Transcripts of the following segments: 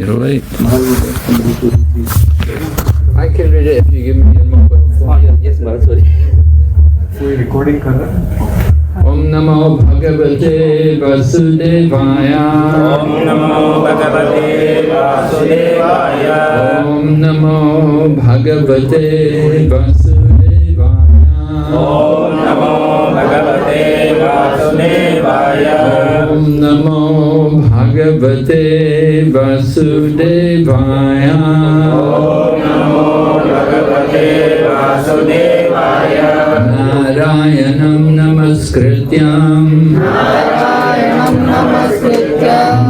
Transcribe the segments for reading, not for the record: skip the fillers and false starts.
You're late. I can read it if you give me your mobile phone. Oh, yes, Maharaj, sorry. कोई recording कर रहा है? Om Namo Bhagavate Vasudevaya. Om Namo Bhagavate Vasudevaya. Om Namo Bhagavate Vasudevaya. Om Namo Bhagavate Vasudevaya. Om Namo Bhagavate Vasudevaya. Om Namo Bhagavate Vasudevaya. Narayanam Namaskrityam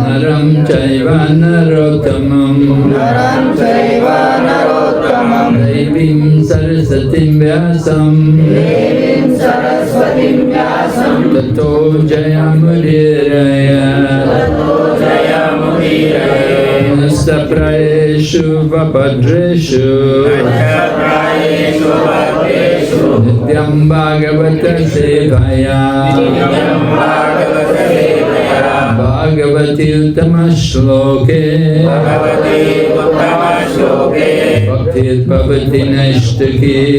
Naram Chaiva Narottamam Devim Sarasatim Vyasam Tato Jayamudiraya Nastaprayeshu Vabhadreshu Nityam Bhagavata Sevaya Bhagavati Uttama Shloke Bhaktir Bhavati Naishtaki.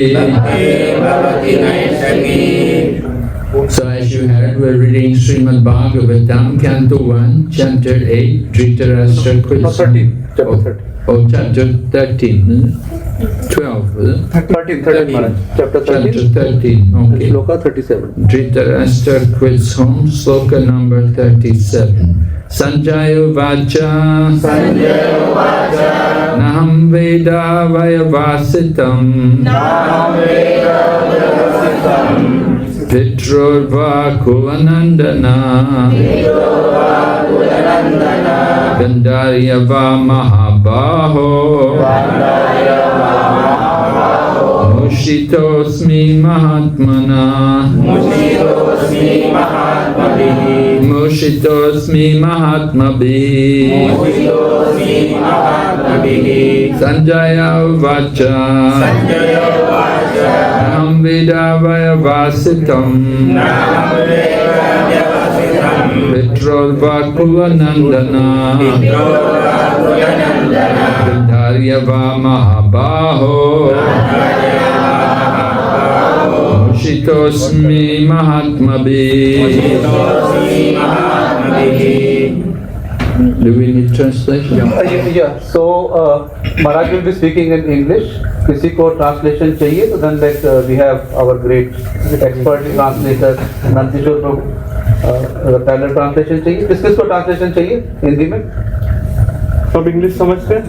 So as you heard, we're reading Srimad Bhagavatam, Canto 1, Chapter 8, Dhritarashtra quits. 13, chapter 13. Oh, Chapter 13, 12, is it? 13 Maharaj. Chapter 13. Chapter 13, okay. Shloka 37. Dhritarashtra quits home, sloka number 37. Sanjaya Vacha Naham Veda Vayavasitam Pitrurva Kulanandana Gandaryava Mahabaho Mushitosmi Mahatmana Mushitosmi Mahatmabhi Sanjaya Vacha Naham Veda Vayavasitam Pitrurva Kulanandana Gandaryava Mahabaho Mushitosmi Mahatmabhi. Do we need translation? Yeah. So Maharaj will be speaking in English. किसी को translation चाहिए तो then like we have our great expert translator Nandkishore प्रभु. पहले translation चाहिए. किसको translation चाहिए हिंदी में? सब इंग्लिश समझते हैं?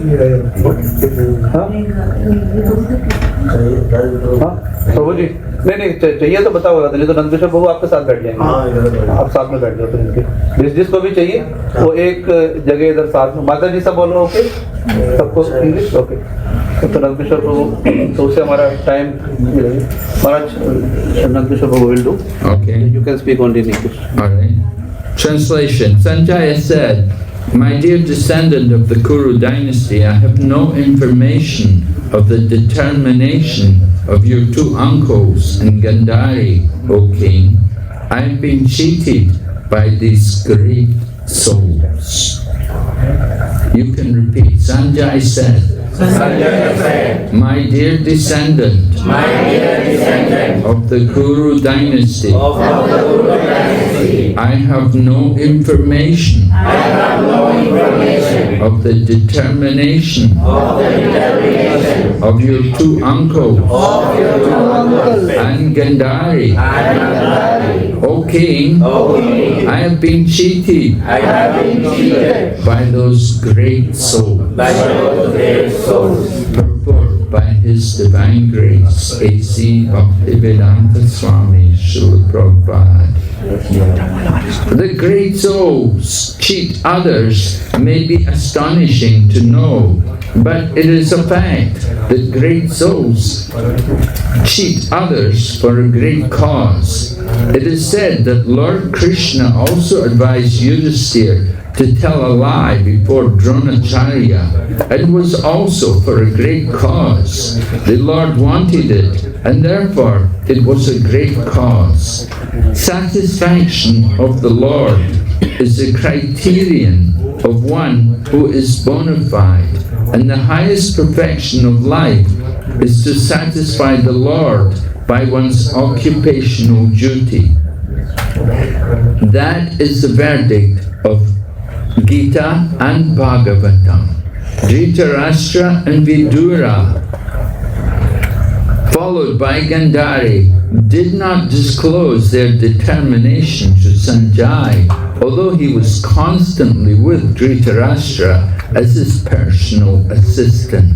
हाँ? प्रभु जी नहीं चाहिए तो बताओ, नहीं तो नंदकिशोर प्रभु आपके साथ बैठ जाएंगे. आप साथ में बैठ जाओ तो इनके जिसको भी चाहिए वो एक जगह इधर साथ में. माता जी सब बोलो ओके, सबको इंग्लिश ओके. तो नंदकिशोर प्रभु तो उससे हमारा time Maharaj Nandkishore Prabhu will do. Okay. You can speak only in English. All right. Translation. Sanjaya said, "My dear descendant of the Kuru dynasty, I have no information of the determination of your two uncles in Gandhari, O king. I have been cheated by these great souls." You can repeat. Sanjay said, "My dear descendant of the Kuru dynasty, I have no information of the determination of your two uncles and Gandhari. O king, I have been cheated by those great souls. Purport by His Divine Grace, A.C. Bhaktivedanta Swami Srila Prabhupada. The great souls cheat others may be astonishing to know, but it is a fact that great souls cheat others for a great cause. It is said that Lord Krishna also advised Yudhisthira to tell a lie before Dronacharya. It was also for a great cause. The Lord wanted it, and therefore it was a great cause. Satisfaction of the Lord is the criterion of one who is bona fide, and the highest perfection of life is to satisfy the Lord by one's occupational duty. That is the verdict of Gita and Bhagavatam. Dhritarashtra and Vidura, followed by Gandhari, did not disclose their determination to Sanjay, although he was constantly with Dhritarashtra as his personal assistant.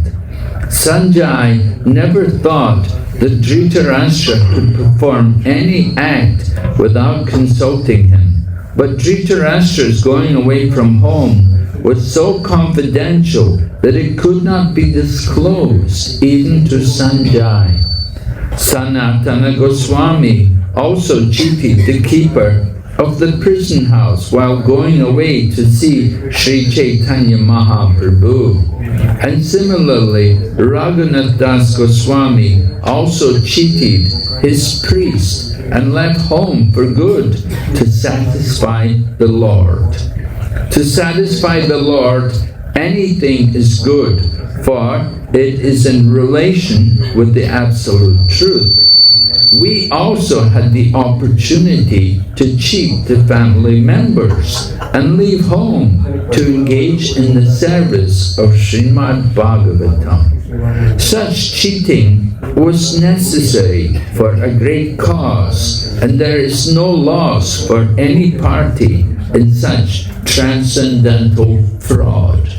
Sanjay never thought that Dhritarashtra could perform any act without consulting him, but Dhritarashtra's going away from home was so confidential that it could not be disclosed even to Sanjay. Sanatana Goswami also cheated the keeper of the prison house while going away to see Sri Chaitanya Mahaprabhu. And similarly, Raghunath Das Goswami also cheated his priest and left home for good to satisfy the Lord. To satisfy the Lord, anything is good, for it is in relation with the absolute truth. We also had the opportunity to cheat the family members and leave home to engage in the service of Srimad Bhagavatam. Such cheating was necessary for a great cause, and there is no loss for any party in such transcendental fraud.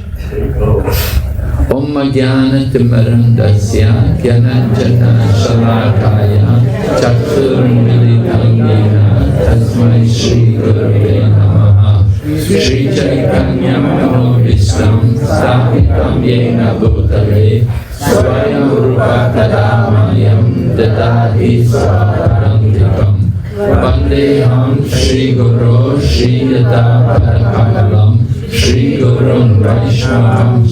Om Jnana Timarandasya Jnananjana Shalakaya Chaturmilitam Yena Tasmai Shri Gurave Namaha Shri Chaitanya Manobhistam Sthapitam Yena Bhutale Swayam Rupa Tadamayam Dadati Swarantikam Vandeham Shri Guru Shri Yata Parakamalam Shri Gurun Vaishnavam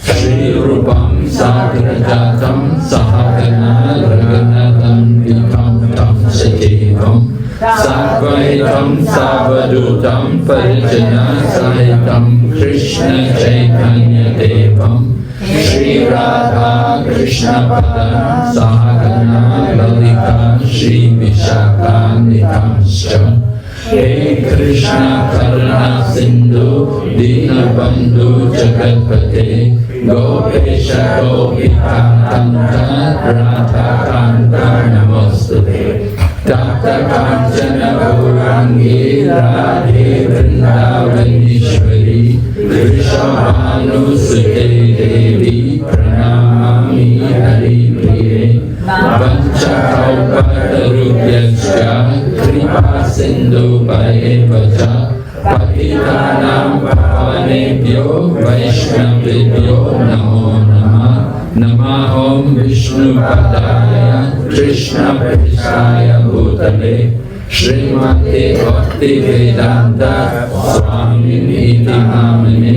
Shri Rupam Sagrajatam Sahagana Raghunatham Vikamtam Sajevam Sadvaitam Savadutam Parijana Sahitam Krishna Chaitanya Devam Shri Radha Krishna Padam Sahagana Lalita Shri Vishaka Nitamscha Hey Krishna Karuna Sindhu Dinabandhu Jagatpate Gopesha Gopika Kanta Radha Kanta Namostute Tapta Kanchana Gaurangi Radhe Vrindavanishwari Vrishabhanu Sute Devi Pranamami Hari Priye Vanchakalpatarubhyascha Kripa Sindhu Bhayevacha Patitanam Pavanebhyo Vaishnavibhyo Namo Namah Namahom Vishnu Padaya Krishna Prishaya Bhutale Srimate Bhakti Vedanta Swamini Iti Namane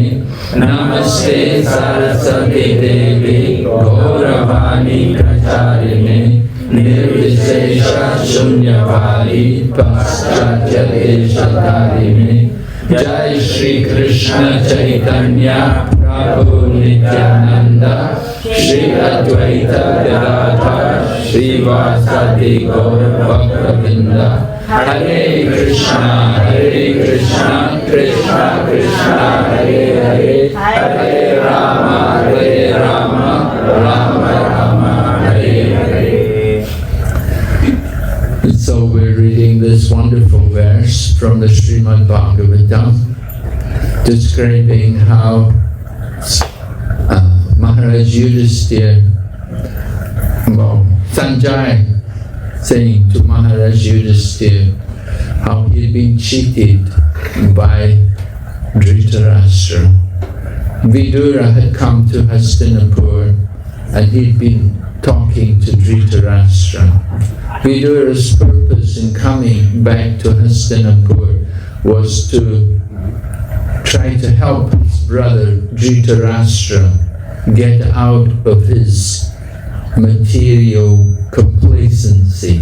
Namaste Saraswati Devi Gauravani Pracharine Nirvishesha Shunyavali Paschatya Deshatarine Jai Shri Krishna Chaitanya Prabhu Nityananda Shri Advaita Gadadhar Shri Vasadi Gaur Bhaktavinda Hare Krishna Krishna Krishna Hare Hare Hare Rama Rama Rama Hare Hare. So we're reading this wonderful verse from the Srimad Bhagavatam describing how Maharaj Yudhisthira, Sanjay saying to Maharaj Yudhisthira how he'd been cheated by Dhritarashtra. Vidura had come to Hastinapur and he'd been talking to Dhritarashtra. Vidura's purpose in coming back to Hastinapur was to try to help his brother Dhritarashtra get out of his material complacency.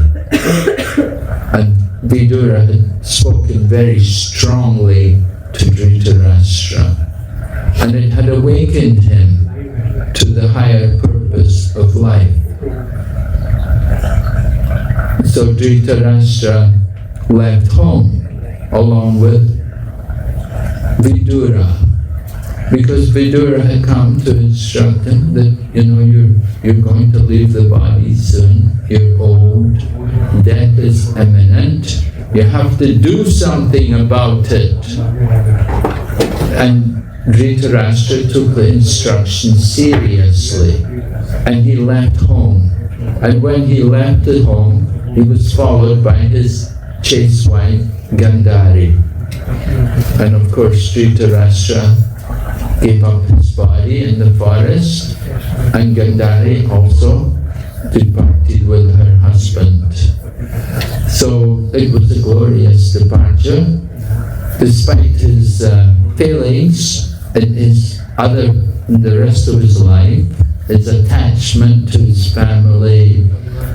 And Vidura had spoken very strongly to Dhritarashtra, and it had awakened him to the higher purpose of life. So Dhritarashtra left home along with Vidura, because Vidura had come to instruct him that, you're going to leave the body soon, you're old, death is imminent, you have to do something about it. And Dhritarashtra took the instructions seriously, and he left home. And when he left the home, he was followed by his chaste wife, Gandhari. And of course, Dhritarashtra gave up his body in the forest, and Gandhari also departed with her husband. So it was a glorious departure. Despite his failings in the rest of his life, his attachment to his family,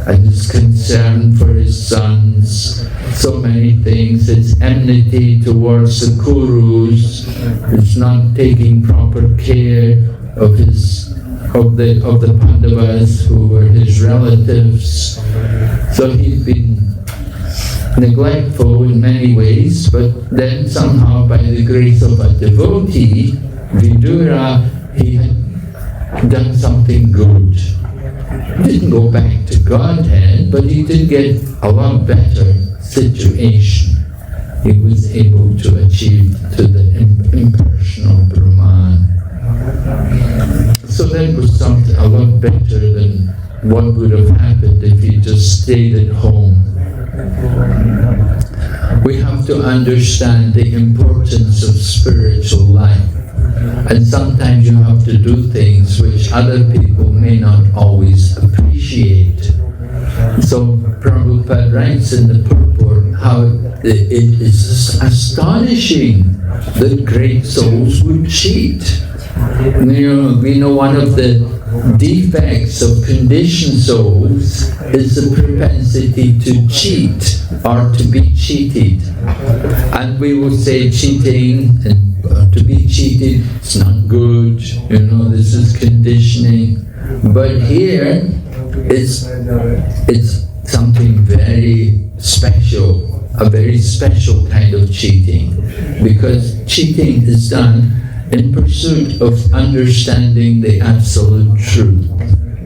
and his concern for his sons, so many things, his enmity towards the Kurus, his not taking proper care of the Pandavas who were his relatives. So he'd been neglectful in many ways, but then somehow by the grace of a devotee, Vidura, he had done something good. He didn't go back to Godhead, but he did get a lot better situation. He was able to achieve to the impersonal Brahman. So that was something a lot better than what would have happened if he just stayed at home. We have to understand the importance of spiritual life. And sometimes you have to do things which other people may not always appreciate. So Prabhupada writes in the purport how it is astonishing that great souls would cheat. We know one of the defects of conditioned souls is the propensity to cheat or to be cheated. And we will say cheating and to be cheated, it's not good, this is conditioning. But here, it's something very special, a very special kind of cheating, because cheating is done in pursuit of understanding the absolute truth,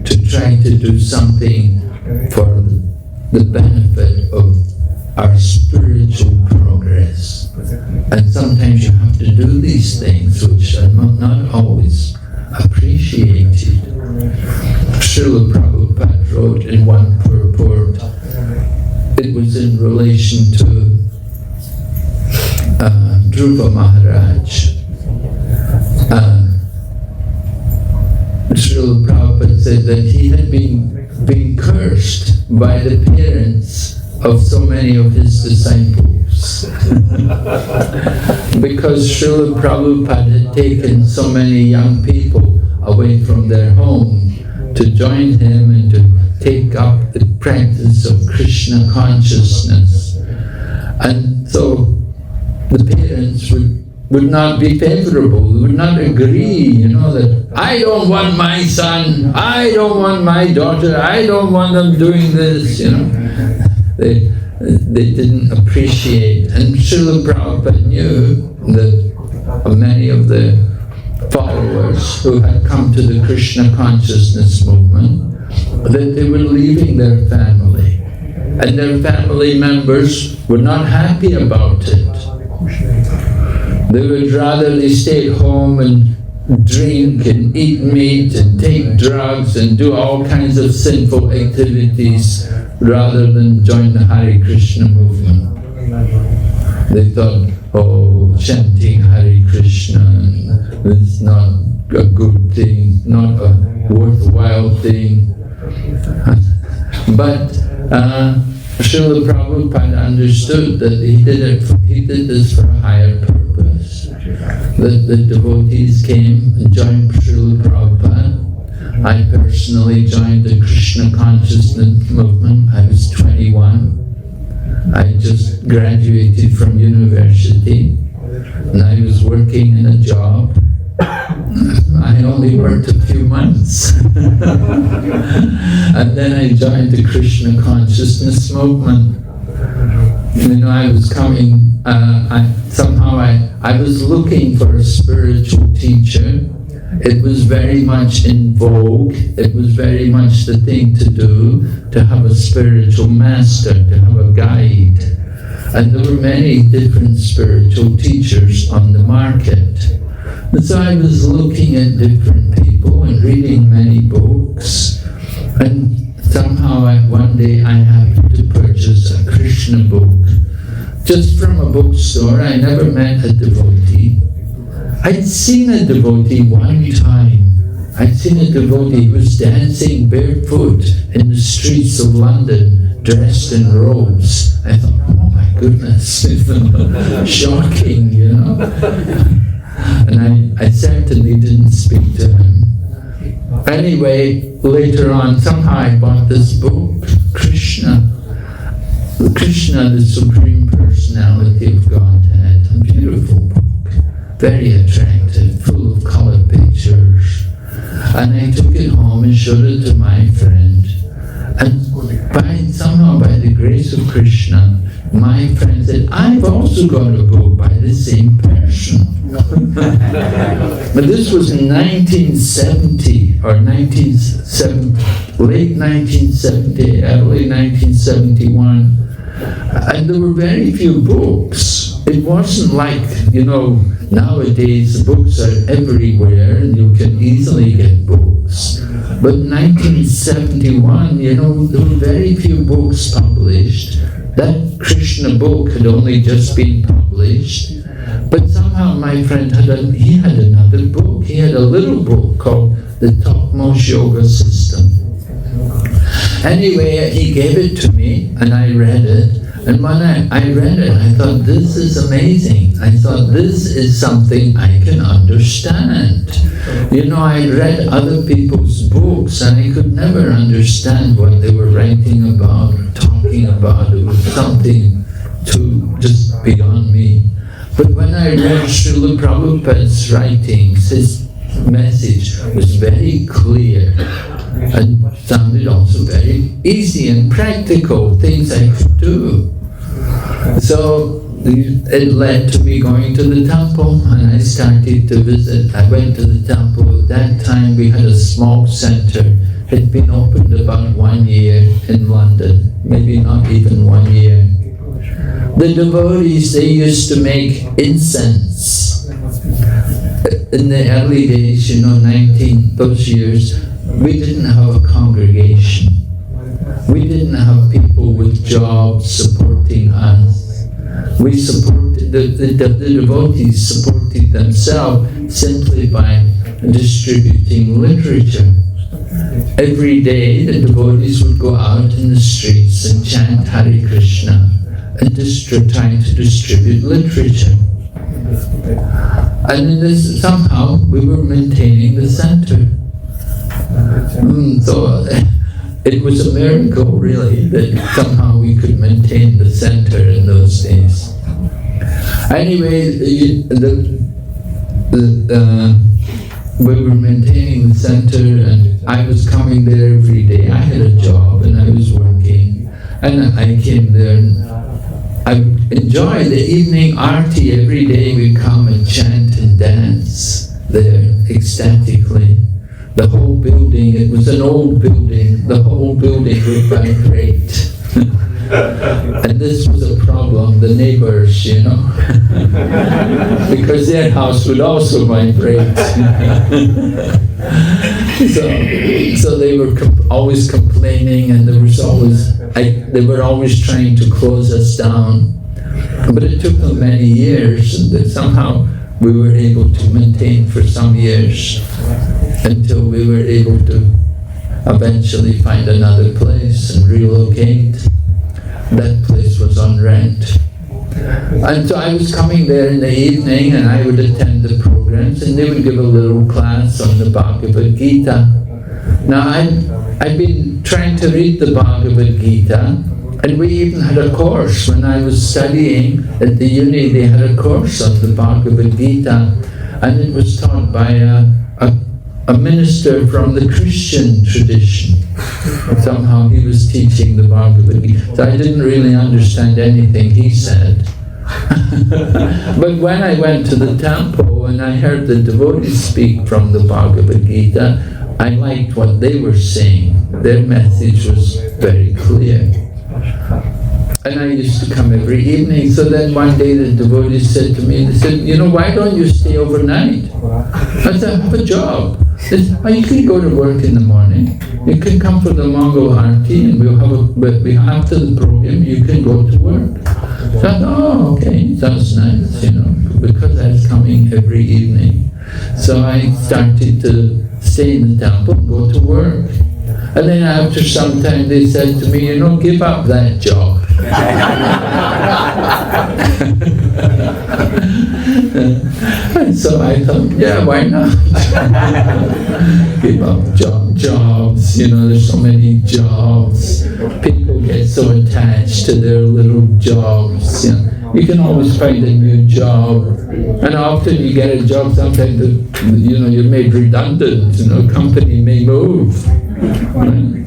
to try to do something for the benefit of our spiritual progress. And sometimes you have to do these things which are not always appreciated. Srila Prabhupada wrote in one purport, it was in relation to Dhruva Maharaj. Srila Prabhupada said that he had been cursed by the parents of so many of his disciples because Srila Prabhupada had taken so many young people away from their home to join him and to take up the practice of Krishna consciousness. And so the parents would not be favorable, would not agree, that I don't want my son, I don't want my daughter, I don't want them doing this, They didn't appreciate. And Srila Prabhupada knew that many of the followers who had come to the Krishna consciousness movement, that they were leaving their family. And their family members were not happy about it. They would rather they stay at home and drink and eat meat and take drugs and do all kinds of sinful activities rather than join the Hare Krishna movement. They thought, chanting Hare Krishna is not a good thing, not a worthwhile thing. But Srila Prabhupada understood that he did this for a higher purpose. The devotees came and joined Srila Prabhupada. I personally joined the Krishna consciousness movement. I was 21. I just graduated from university. and I was working in a job. I only worked a few months. And then I joined the Krishna consciousness movement. You know, I was coming, I was looking for a spiritual teacher. It was very much in vogue. It was very much the thing to do, to have a spiritual master, to have a guide. And there were many different spiritual teachers on the market. And so I was looking at different people and reading many books. And somehow one day I happened to purchase a Krishna book. Just from a bookstore. I never met a devotee. I'd seen a devotee one time. I'd seen a devotee who was dancing barefoot in the streets of London, dressed in robes. I thought, oh my goodness, shocking, you know. And I certainly didn't speak to him. Anyway, later on, somehow I bought this book, Krishna. Krishna, the Supreme Personality of Godhead. A beautiful book. Very attractive, full of colored pictures. And I took it home and showed it to my friend. And somehow by the grace of Krishna, my friend said, I've also got a book by the same person. But this was in 1970, or late 1970, early 1971. And there were very few books. It wasn't like, you know, nowadays the books are everywhere and you can easily get books. But in 1971, you know, there were very few books published. That Krishna book had only just been published. But somehow my friend had another book. He had a little book called The Topmost Yoga System. Anyway, he gave it to me and I read it. And when I read it, I thought, this is amazing. I thought, this is something I can understand. You know, I read other people's books and I could never understand what they were writing about, talking about. It was something just beyond me. But when I read Srila Prabhupada's writings, his message was very clear and sounded also very easy and practical, things I could do. So it led to me going to the temple, and I started to visit. I went to the temple. At that time we had a small center. It had been opened about 1 year in London, maybe not even 1 year. The devotees, they used to make incense. In the early days, you know, those years, we didn't have a congregation. We didn't have people with jobs supporting us. We supported, the devotees supported themselves simply by distributing literature. Every day the devotees would go out in the streets and chant Hare Krishna and try to distribute literature. And somehow we were maintaining the center. So it was a miracle, really, that somehow we could maintain the center in those days. Anyway, we were maintaining the center, and I was coming there every day. I had a job and I was working, and I came there and I enjoyed the evening arti. Every day we come and chant and dance there ecstatically. The whole building, it was an old building, the whole building would vibrate. And this was a problem, the neighbors, you know, because their house would also vibrate. So they were always complaining, and they were always trying to close us down. But it took them many years, and that somehow we were able to maintain for some years until we were able to eventually find another place and relocate. That place was on rent. And so I was coming there in the evening, and I would attend the programs, and they would give a little class on the Bhagavad Gita. Now I'd been trying to read the Bhagavad Gita, And we even had a course. When I was studying at the uni, they had a course on the Bhagavad Gita, and it was taught by a minister from the Christian tradition. Somehow he was teaching the Bhagavad Gita. So I didn't really understand anything he said. But when I went to the temple and I heard the devotees speak from the Bhagavad Gita, I liked what they were saying. Their message was very clear. And I used to come every evening. So then one day the devotees said to me, they said, why don't you stay overnight? I said, I have a job. They said, oh, you can go to work in the morning. You can come for the Mongol Arti, and after the program you can go to work. So I thought, oh, okay, sounds nice, because I was coming every evening. So I started to stay in the temple and go to work. And then after some time they said to me, give up that job. And so I thought, yeah, why not? Give up jobs, there's so many jobs. People get so attached to their little jobs. You can always find a new job. And often you get a job, sometimes you're made redundant, company may move. Right?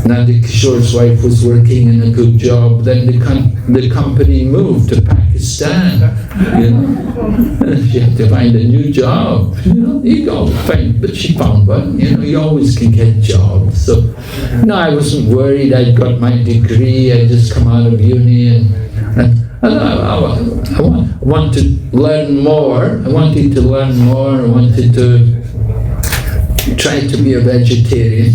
Nanda Kishore's wife was working in a good job, then the company moved to Pakistan. She had to find a new job. You go find, but she found one. You always can get jobs. So, no, I wasn't worried. I'd got my degree. I'd just come out of uni, and I wanted to learn more. I wanted to learn more. I wanted to try to be a vegetarian.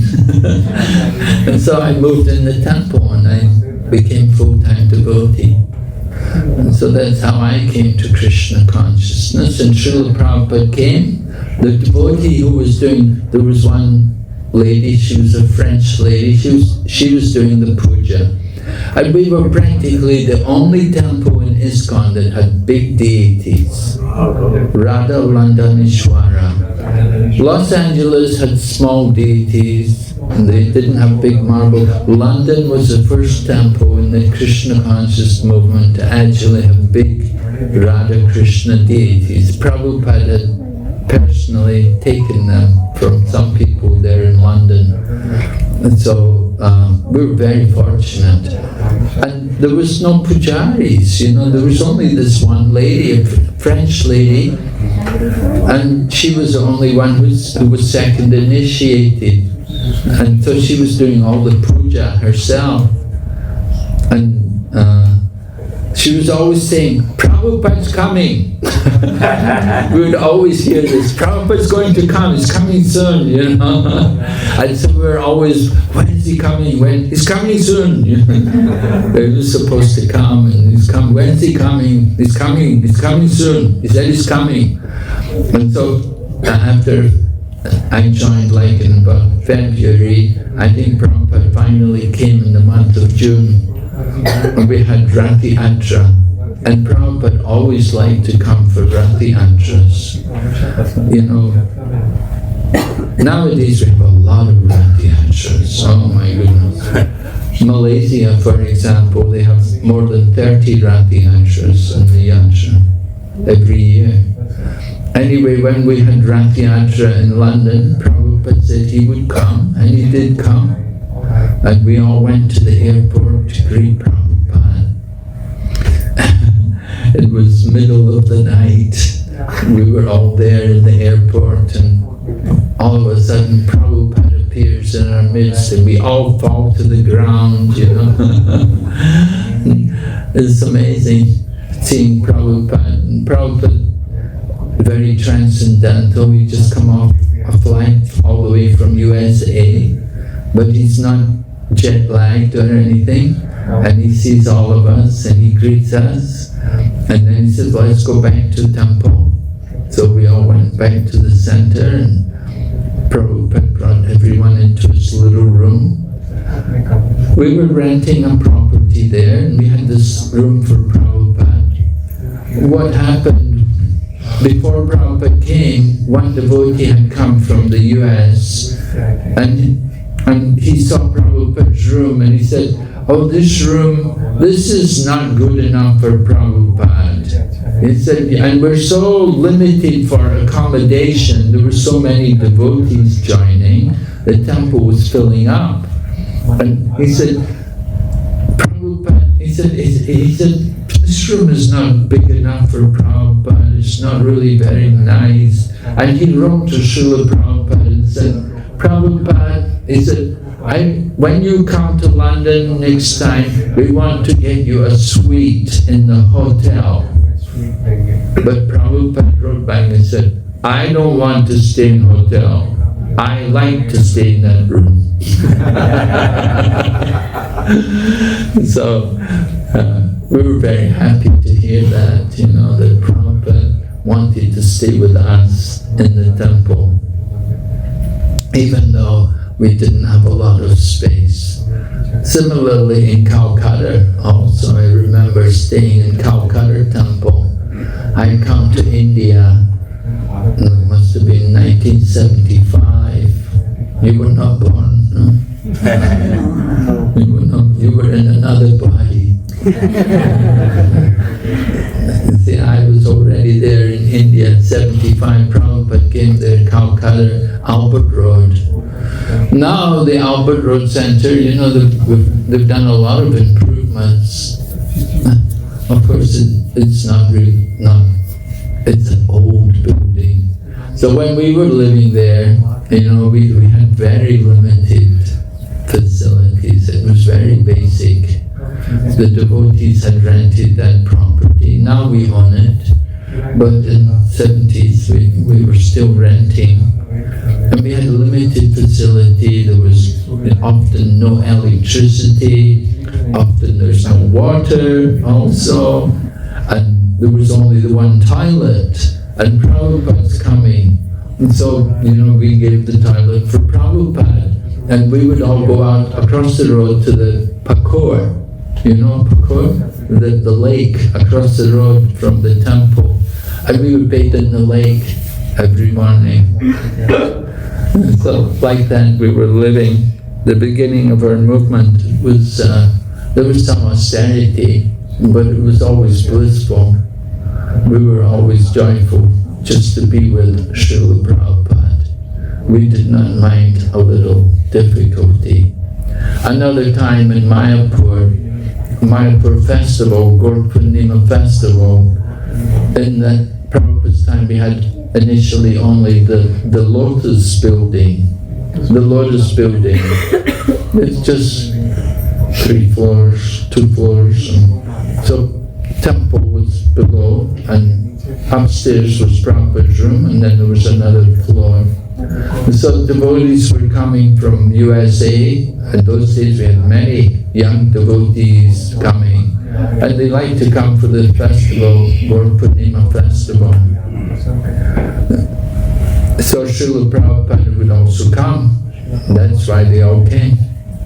And so I moved in the temple and I became full-time devotee. And so that's how I came to Krishna consciousness. And Srila Prabhupada came. The devotee who was there was one lady, she was a French lady, she was doing the puja. And we were practically the only temple in ISKCON that had big deities. Radha Landanishwara. Los Angeles had small deities, and they didn't have big marble. London was the first temple in the Krishna conscious movement to actually have big Radha Krishna deities. Prabhupada had personally taken them from some people there in London. And so we were very fortunate. And there was no pujaris, there was only this one lady, a French lady, and she was the only one who was second initiated. And so she was doing all the puja herself. And she was always saying, Prabhupada's coming. We would always hear this, Prabhupada's going to come, he's coming soon, And so we were always, when is he coming? He's coming soon. He was supposed to come, and he's come, when's he coming? He's coming soon. He said he's coming. And so after I joined in about February, I think Prabhupada finally came in the month of June. And we had Rati Atra, and Prabhupada always liked to come for Rati Atras. Nowadays we have a lot of Rati Atras, oh my goodness. Malaysia, for example, they have more than 30 Rati Atras in the Yatra every year. Anyway, when we had Rati Atra in London, Prabhupada said he would come, and he did come. And we all went to the airport to greet Prabhupada. It was middle of the night. We were all there in the airport, and all of a sudden Prabhupada appears in our midst, and we all fall to the ground, It's amazing seeing Prabhupada. And Prabhupada, very transcendental. He just come off a flight all the way from USA, but he's not jet lagged or anything, and he sees all of us and he greets us, and then he says, well, let's go back to the temple. So we all went back to the center, and Prabhupada brought everyone into his little room. We were renting a property there, and we had this room for Prabhupada. What happened, before Prabhupada came, one devotee had come from the US, and he saw Prabhupada Prabhupada's room, and he said, "Oh, this is not good enough for Prabhupada." He said, and we're so limited for accommodation. There were so many devotees joining, the temple was filling up. And he said, Prabhupada, he said, this room is not big enough for Prabhupada, it's not really very nice. And he wrote to Srila Prabhupada and said, Prabhupada, he said, when you come to London next time, we want to get you a suite in the hotel. But Prabhupada wrote back and said, I don't want to stay in hotel. I like to stay in that room. So we were very happy to hear that, that Prabhupada wanted to stay with us in the temple, even though we didn't have a lot of space. Similarly in Calcutta also, I remember staying in Calcutta temple. I come to India, it must have been 1975. You were not born, no? You were in another body. See, I was already there in India in 75. Prabhupada came there, Calcutta, Albert Road. Now the Albert Road Center, they've done a lot of improvements. Of course, it's not really, it's an old building. So when we were living there, we had very limited facilities. It was very basic. The devotees had rented that property. Now we own it, but in the 70s we were still renting. And we had a limited facility. There was often no electricity, often there's no water also, and there was only the one toilet, and Prabhupada's coming. And so, we gave the toilet for Prabhupada, and we would all go out across the road to the Pakor, Pakor? The lake across the road from the temple, and we would bathe in the lake every morning. So like that we were living. The beginning of our movement was, there was some austerity, but it was always blissful. We were always joyful just to be with Srila Prabhupada. We did not mind a little difficulty. Another time in Mayapur festival, Gaur Purnima festival, in that Prabhupada's time we had initially only the Lotus building. The Lotus building, it's just 3 floors, 2 floors. So temple was below, and upstairs was Prabhupada's room, and then there was another floor. And so devotees were coming from USA. In those days we had many young devotees coming, and they liked to come for the festival, Gaur Purnima festival. So Srila Prabhupada would also come. That's why they all came.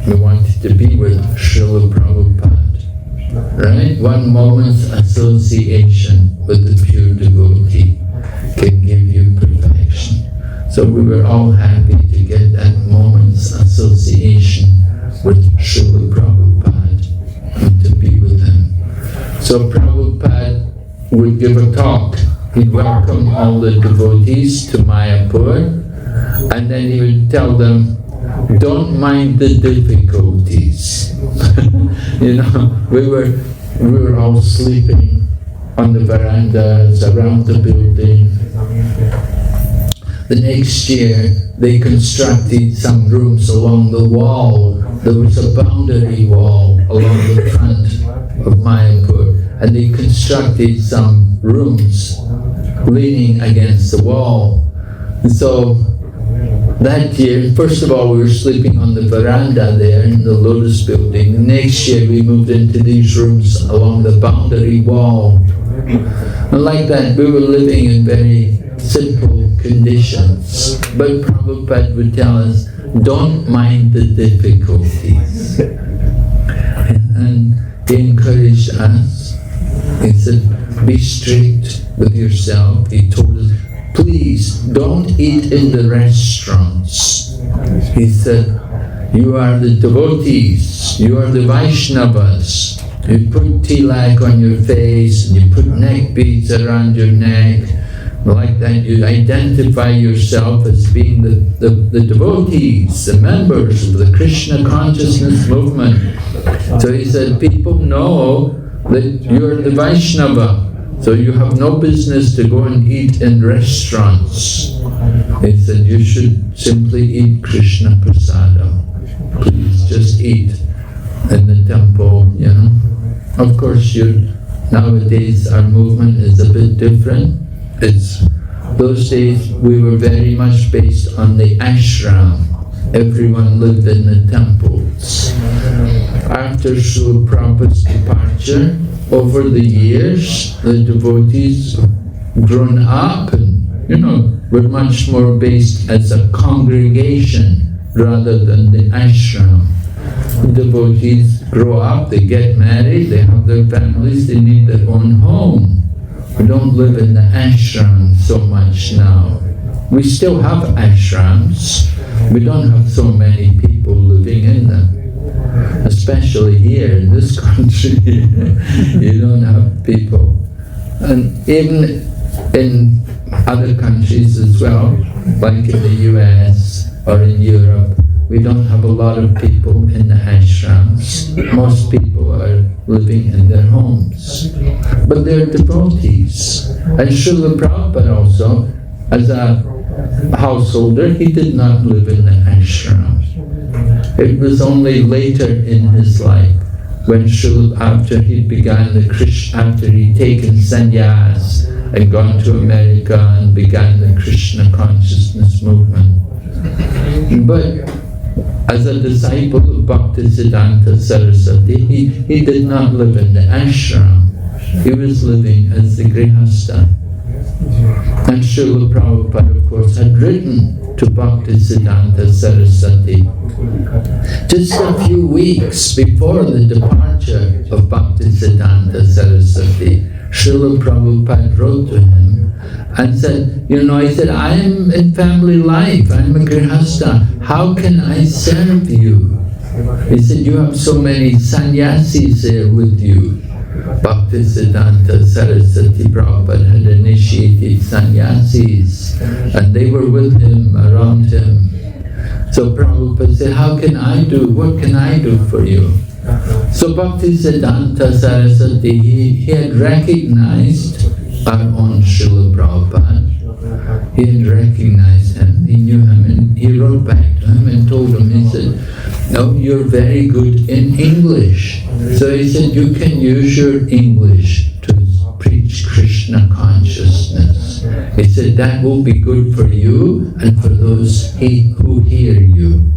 We wanted to be with Srila Prabhupada. Right? One moment's association with the pure devotee can give you perfection. So we were all happy to get that moment's association with Srila Prabhupada and to be with him. So Prabhupada would give a talk. He'd welcome all the devotees to Mayapur, and then he would tell them, don't mind the difficulties. We were all sleeping on the verandas around the building. The next year, they constructed some rooms along the wall. There was a boundary wall along the front of Mayapur, and they constructed some rooms leaning against the wall. And so that year, first of all, we were sleeping on the veranda there in the Lotus building. The next year, we moved into these rooms along the boundary wall. And like that, we were living in very simple conditions. But Prabhupada would tell us, don't mind the difficulties. And he encouraged us. He said, be strict with yourself. He told us, please don't eat in the restaurants. He said, You are the devotees, you are the Vaishnavas. You put tilak on your face, and you put neck beads around your neck. Like that, you identify yourself as being the devotees, the members of the Krishna consciousness movement. So he said, people know that you're the Vaishnava, so you have no business to go and eat in restaurants. He said, you should simply eat Krishna prasadam. Please just eat in the temple, you know. Of course, nowadays our movement is a bit different. Those days we were very much based on the ashram. Everyone lived in the temples. After Srila Prabhupada's departure, over the years, the devotees grown up and, were much more based as a congregation rather than the ashram. The devotees grow up, they get married, they have their families, they need their own home. We don't live in the ashram so much now. We still have ashrams. We don't have so many people living in them. Especially here in this country, you don't have people. And even in other countries as well, like in the US or in Europe, we don't have a lot of people in the ashrams. Most people are living in their homes. But they're devotees. And Srila Prabhupada also, as a householder, he did not live in the ashram. It was only later in his life, when after he'd taken sannyas and gone to America and began the Krishna consciousness movement. But as a disciple of Bhaktisiddhanta Saraswati, he did not live in the ashram. He was living as the grihastha. And Srila Prabhupada, of course, had written to Bhaktisiddhanta Saraswati. Just a few weeks before the departure of Bhaktisiddhanta Saraswati, Srila Prabhupada wrote to him and said, I said, I'm in family life, I'm a grihastha, how can I serve you? He said, you have so many sannyasis here with you. Bhaktisiddhanta Saraswati Prabhupada had initiated sannyasis, and they were with him, around him. So Prabhupada said, what can I do for you? So Bhaktisiddhanta Saraswati, he had recognized our own Srila Prabhupada. He had recognized him, he knew him, and he wrote back to him and told him, he said, no, you're very good in English. So he said, you can use your English to preach Krishna consciousness. He said, that will be good for you and for those who hear you.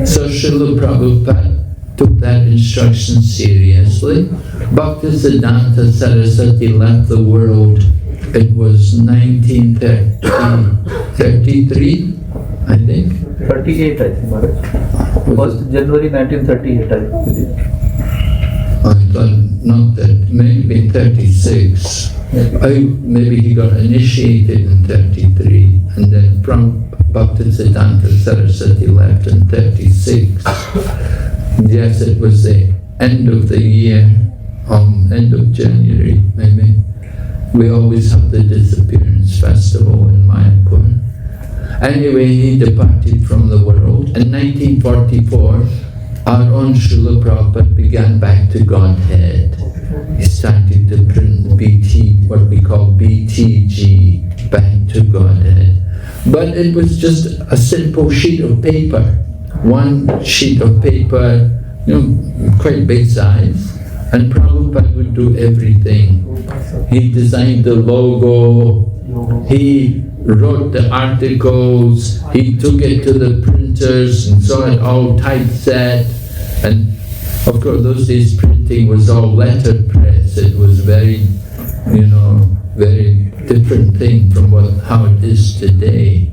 So Srila Prabhupada took that instruction seriously. Bhaktisiddhanta Saraswati left the world, it was 1933, I think. 38, I think, Maharaj. 1st January 1938, I believe. I thought not that, maybe 36. Maybe he got initiated in 33, and then from Bhaktisiddhanta Saraswati left in 36. Yes, it was the end of the year, end of January, maybe. We always have the disappearance festival in Mayapur. Anyway, he departed from the world. In 1944, our own Srila Prabhupada began back to Godhead. He started to print what we call BTG, back to Godhead. But it was just a simple sheet of paper. One sheet of paper, quite big size. And Prabhupada would do everything. He designed the logo, he wrote the articles, he took it to the printers and saw it all typeset. And of course those days printing was all letterpress. It was very, very different thing from how it is today.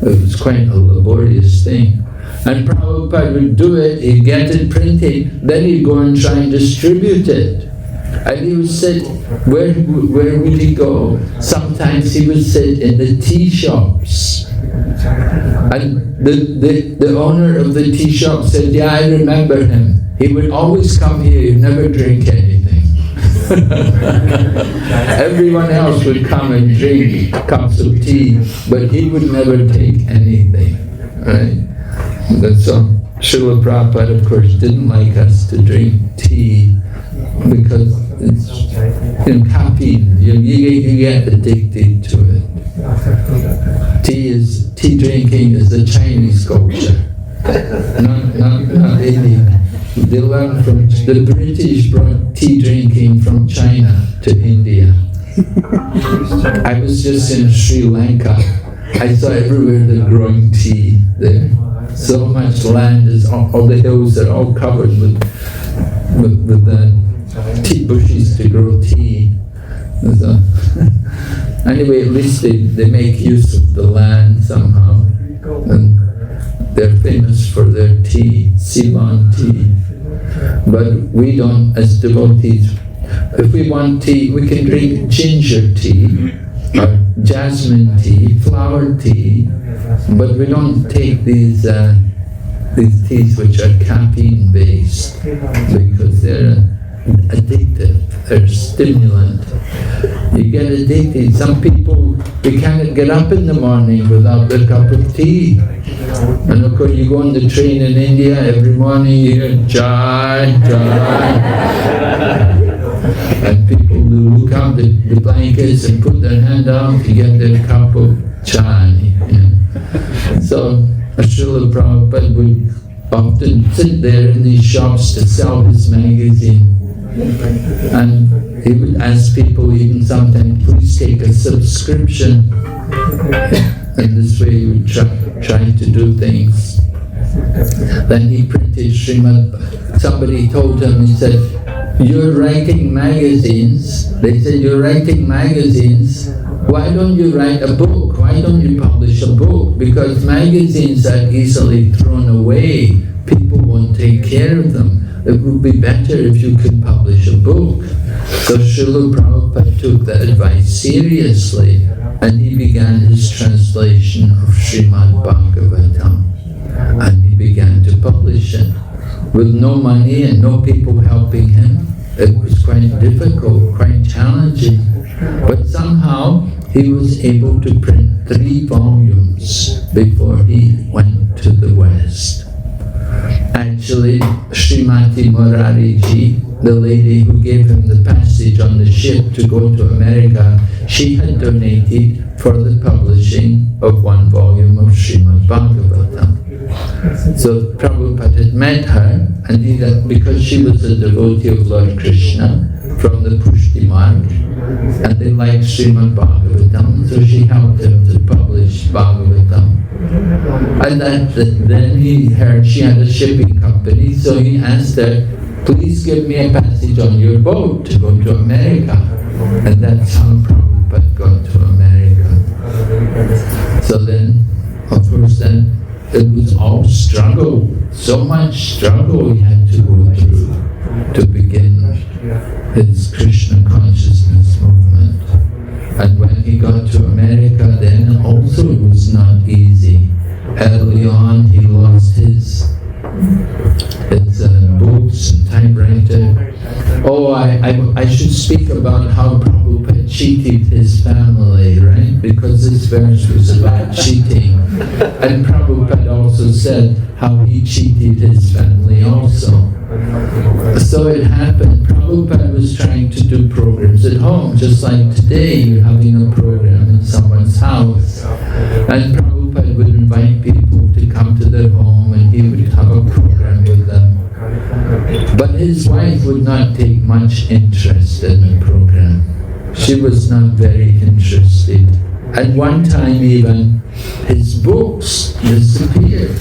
It was quite a laborious thing. And Prabhupada would do it, he'd get it printed, then he'd go and try and distribute it. And he would sit, where would he go? Sometimes he would sit in the tea shops. And the owner of the tea shop said, yeah, I remember him. He would always come here, he'd never drink anything. Everyone else would come and drink cups of tea, but he would never take anything, right? And so Srila Prabhupada, of course, didn't like us to drink tea because it's caffeine. You get addicted to it. Tea drinking is a Chinese culture, not Indian. They learned from the British brought tea drinking from China to India. I was just in Sri Lanka. I saw everywhere they're growing tea there. So much land is all the hills are all covered with tea bushes to grow tea. So, anyway, at least they make use of the land somehow, and they're famous for their tea, Ceylon tea. But we don't, as devotees, if we want tea, we can drink ginger tea, or jasmine tea, flower tea, but we don't take these teas which are caffeine based because they're addictive, they're stimulant. You get addicted. Some people, they can't get up in the morning without their cup of tea. And of course you go on the train in India, every morning you hear chai, chai. And people will look up the blankets and put their hand out to get their cup of chai. So Srila Prabhupada would often sit there in these shops to sell his magazine. And he would ask people even sometimes, please take a subscription. And this way he would try to do things. Then he printed Srimad. Somebody told him, he said, you're writing magazines. They said, you're writing magazines. Why don't you write a book? Why don't you publish a book? Because magazines are easily thrown away. People won't take care of them. It would be better if you could publish a book. So Srila Prabhupada took that advice seriously, and he began his translation of Srimad Bhagavatam. And he began to publish it with no money and no people helping him. It was quite difficult, quite challenging. But somehow he was able to print 3 volumes before he went to the West. Actually, Srimati Morariji, the lady who gave him the passage on the ship to go to America, she had donated for the publishing of 1 volume of Srimad Bhagavatam. So Prabhupada had met her, and because she was a devotee of Lord Krishna from the Pushti Marg, and they liked Srimad Bhagavatam, so she helped him to publish Bhagavatam. And then he heard she had a shipping company, so he asked her, please give me a passage on your boat to go to America. And that's how Prabhupada got to America. So then, of course, then it was all struggle, so much struggle he had to go through to begin his Krishna consciousness movement. And when he got to America, then also it was not easy. Early on, he lost his books and typewriter. Oh, I should speak about how Prabhupada cheated his family, right? Because this verse was about cheating. And Prabhupada also said how he cheated his family also. So it happened, Prabhupada was trying to do programs at home, just like today you're having a program in someone's house. And Prabhupada would invite people to come to their home and he would have a program with them. But his wife would not take much interest in the program. She was not very interested. At one time even, his books disappeared.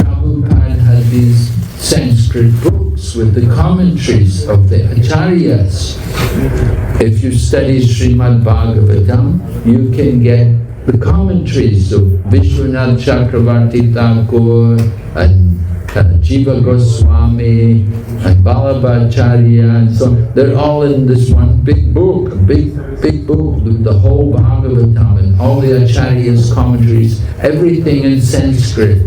Prabhupada had these Sanskrit books with the commentaries of the acharyas. If you study Srimad Bhagavatam, you can get the commentaries of Vishwanath Chakravarti Thakur and Jiva Goswami and Balabhacharya, so they're all in this one big book, a big book, the whole Bhagavatam and all the Acharyas' commentaries, everything in Sanskrit.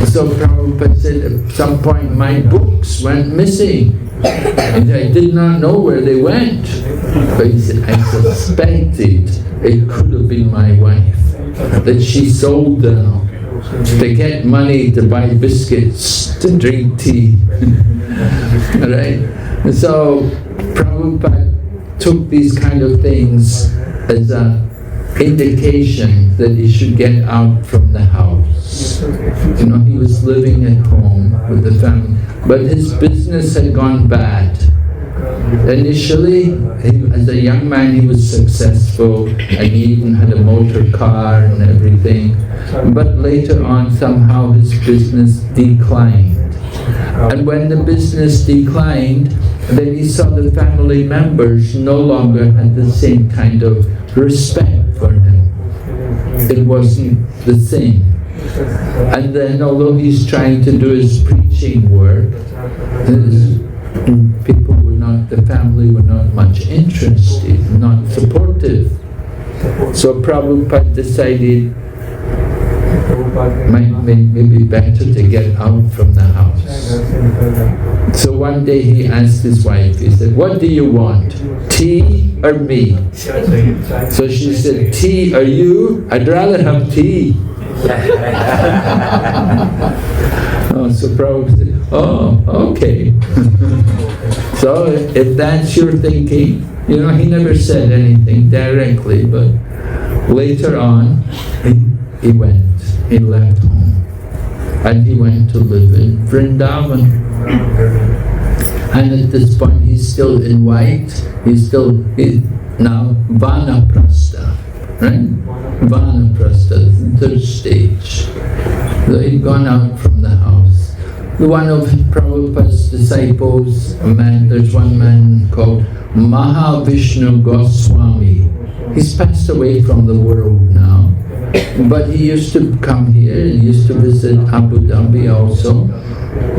So Prabhupada said at some point my books went missing and I did not know where they went. But he said, I suspected it could have been my wife, that she sold them to get money to buy biscuits, to drink tea. Right? And so Prabhupada took these kind of things as an indication that he should get out from the house. You know, he was living at home with the family, but his business had gone bad. Initially, as a young man, he was successful and he even had a motor car and everything. But later on, somehow his business declined. And when the business declined, then he saw the family members no longer had the same kind of respect for him. It wasn't the same. And then, although he's trying to do his preaching work, people were not, the family were not much interested, not supportive. So Prabhupada decided maybe better to get out from the house. So one day he asked his wife, he said, what do you want, tea or me? So she said, tea or you? I'd rather have tea. So Prabhupada said, oh, okay. So if that's your thinking, you know, he never said anything directly, but later on, he left home. And he went to live in Vrindavan. And at this point, he's still in white. He's now Vanaprastha, right? Vanaprastha, the third stage. So he'd gone out from the house. One of Prabhupada's disciples, there's one man called Mahavishnu Goswami. He's passed away from the world now, but he used to come here and he used to visit Abu Dhabi also.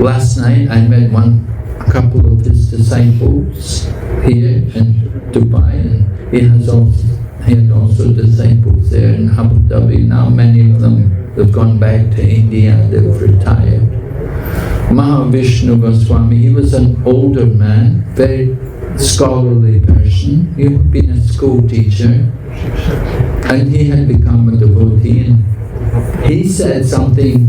Last night I met a couple of his disciples here in Dubai, and he had also disciples there in Abu Dhabi. Now many of them have gone back to India, they've retired. Mahavishnu Goswami, he was an older man, very scholarly person. He had been a school teacher and he had become a devotee, and he said something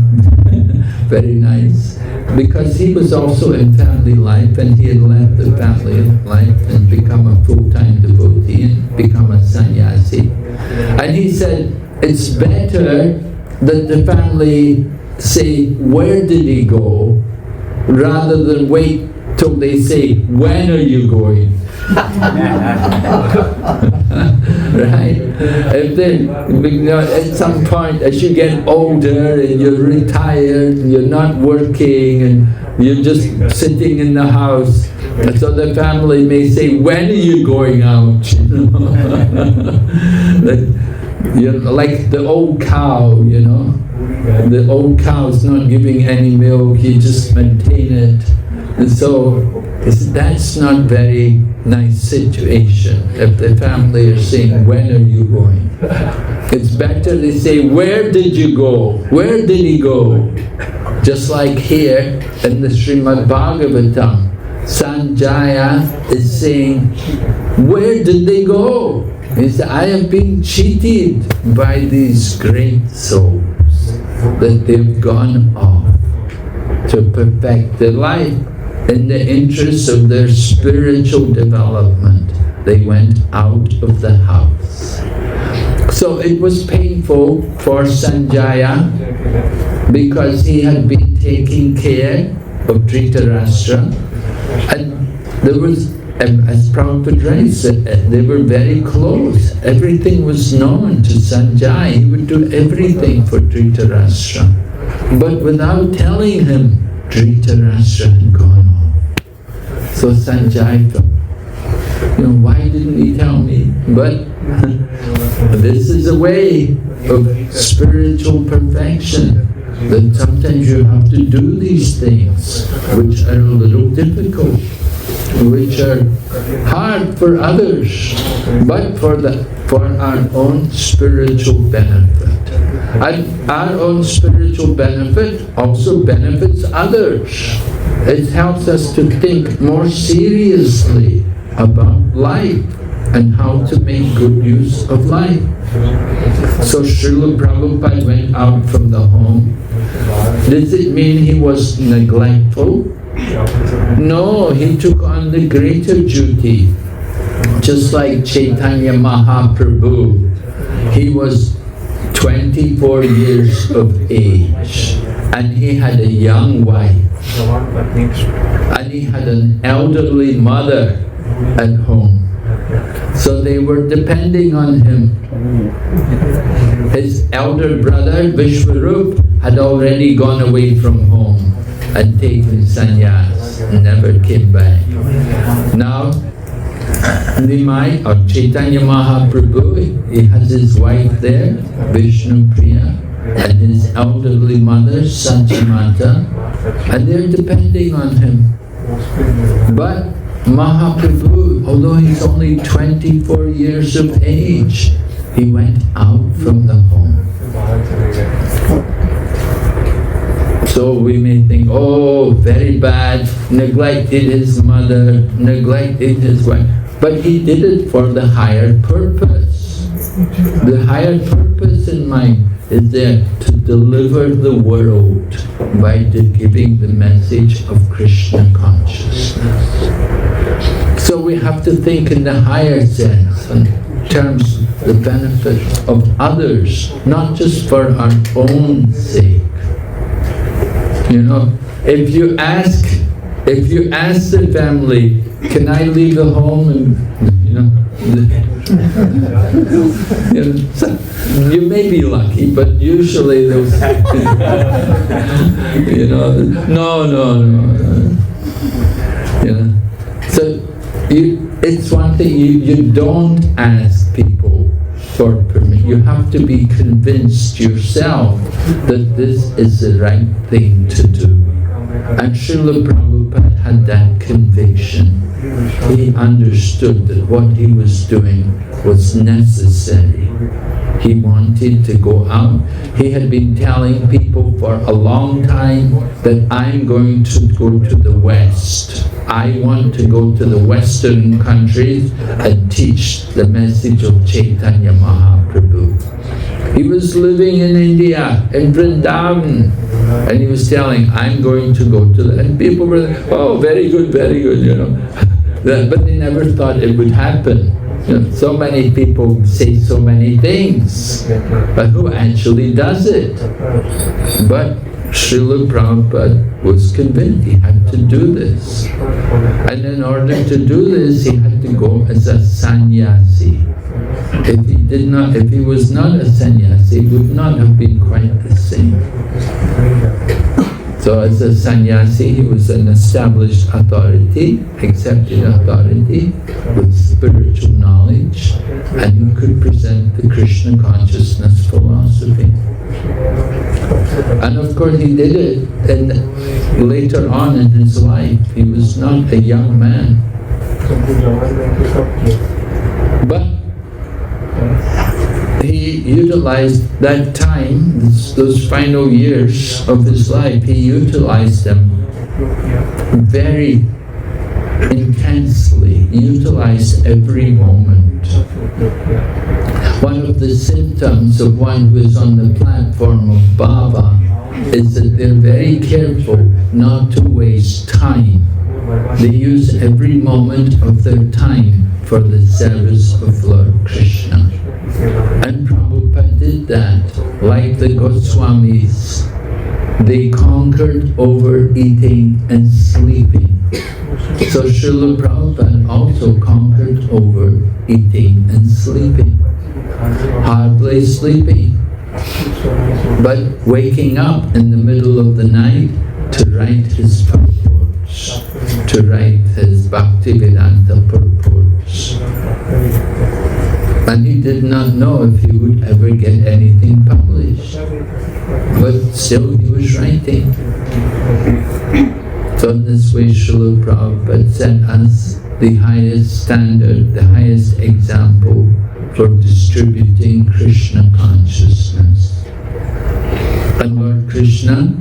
very nice, because he was also in family life and he had left the family life and become a full-time devotee and become a sannyasi. And he said, it's better that the family say, where did he go, rather than wait till they say, when are you going? Right? If they, at some point, as you get older and you're retired, and you're not working and you're just sitting in the house, so the family may say, when are you going out? You're like the old cow, you know. The old cow is not giving any milk, you just maintain it. And so that's not very nice situation if the family are saying, when are you going? It's better they say, where did you go? Where did he go? Just like here in the Srimad Bhagavatam, Sanjaya is saying, where did they go? He said, I have been cheated by these great souls, that they've gone off to perfect their life. In the interest of their spiritual development, they went out of the house. So it was painful for Sanjaya, because he had been taking care of Dhritarashtra, and there was, as Prabhupada writes, they were very close. Everything was known to Sanjaya. He would do everything for Dhritarashtra. But without telling him, Dhritarashtra had gone off. So Sanjaya felt Why didn't he tell me? But this is a way of spiritual perfection, that sometimes you have to do these things which are a little difficult, which are hard for others, but for our own spiritual benefit. And our own spiritual benefit also benefits others. It helps us to think more seriously about life and how to make good use of life. So Srila Prabhupada went out from the home. Does it mean he was neglectful? No, he took on the greater duty. Just like Chaitanya Mahaprabhu, he was 24 years of age, and he had a young wife, and he had an elderly mother at home. So they were depending on him. His elder brother, Vishwarup, had already gone away from home and taken sannyas and never came back. Now, Nimai, or Chaitanya Mahaprabhu, he has his wife there, Vishnu Priya, and his elderly mother, Sanchimata, and they're depending on him. But Mahaprabhu, although he's only 24 years of age, he went out from the home. So we may think, oh, very bad, neglected his mother, neglected his wife. But he did it for the higher purpose. The higher purpose in mind is there to deliver the world by giving the message of Krishna consciousness. So we have to think in the higher sense, in terms of the benefit of others, not just for our own sake. If you ask the family, can I leave the home and, you may be lucky, but usually they'll say, no. So it's one thing, you don't ask people for permission. You have to be convinced yourself that this is the right thing to do. And Srila Prabhupada had that conviction. He understood that what he was doing was necessary. He wanted to go out. He had been telling people for a long time that I'm going to go to the West. I want to go to the Western countries and teach the message of Chaitanya Mahaprabhu. He was living in India, in Vrindavan, and he was telling, I'm going to go to the... And people were like, oh, very good, But they never thought it would happen. So many people say so many things, but who actually does it? But Srila Prabhupada was convinced he had to do this. And in order to do this, he had to go as a sannyasi. If he was not a sannyasi, it would not have been quite the same. So as a sannyasi, he was an established authority, accepted authority, with spiritual knowledge, and he could present the Krishna consciousness philosophy. And of course he did it, and later on in his life, he was not a young man. But he utilized that time, those final years of his life, he utilized them very intensely, utilized every moment. One of the symptoms of one who is on the platform of Bhava is that they're very careful not to waste time. They use every moment of their time for the service of Lord Krishna. And Prabhupada did that, like the Goswamis. They conquered overeating and sleeping. So Srila Prabhupada also conquered overeating and sleeping. Hardly sleeping, but waking up in the middle of the night to write his purports, to write his Bhaktivedanta purports. And he did not know if he would ever get anything published. But still he was writing. So in this way Srila Prabhupada set us the highest standard, the highest example for distributing Krishna consciousness. And Lord Krishna